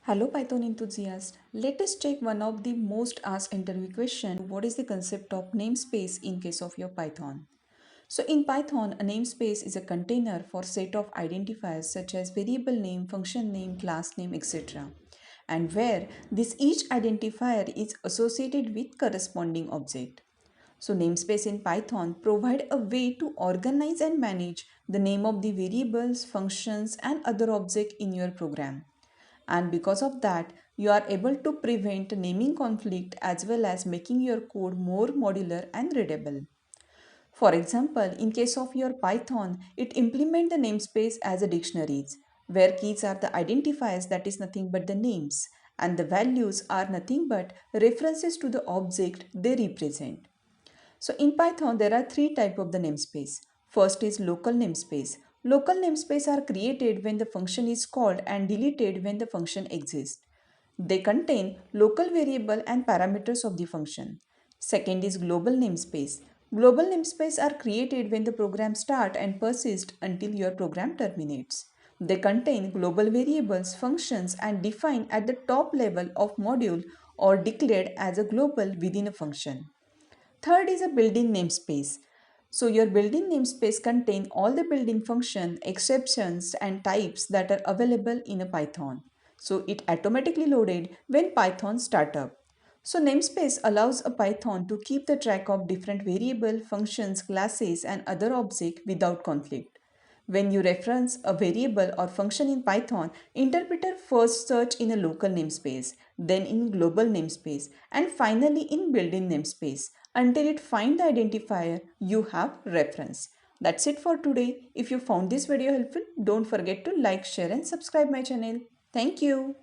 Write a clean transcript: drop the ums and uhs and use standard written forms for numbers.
Hello Python enthusiast. Let us check one of the most asked interview question. What is the concept of namespace in case of your Python? So in Python, a namespace is a container for set of identifiers such as variable name, function name, class name, etc. And where this each identifier is associated with corresponding object. So namespace in Python provide a way to organize and manage the name of the variables, functions and other objects in your program, and because of that you are able to prevent naming conflict as well as making your code more modular and readable. For example, in case of your Python, it implement the namespace as a dictionaries where keys are the identifiers, that is nothing but the names, and the values are nothing but references to the object they represent. So in Python, there are three types of the namespace. First is local namespace. Local namespace are created when the function is called and deleted when the function exists. They contain local variable and parameters of the function. Second is global namespace. Global namespace are created when the program start and persist until your program terminates. They contain global variables, functions and define at the top level of module or declared as a global within a function. Third is a built-in namespace. So your built-in namespace contain all the built-in function, exceptions and types that are available in a Python. So it automatically loaded when Python startup. So namespace allows a Python to keep the track of different variable, functions, classes and other objects without conflict. When you reference a variable or function in Python, interpreter first search in a local namespace, then in global namespace, and finally in built-in namespace until it finds the identifier you have referenced. That's it for today. If you found this video helpful, don't forget to like, share and subscribe my channel. Thank you.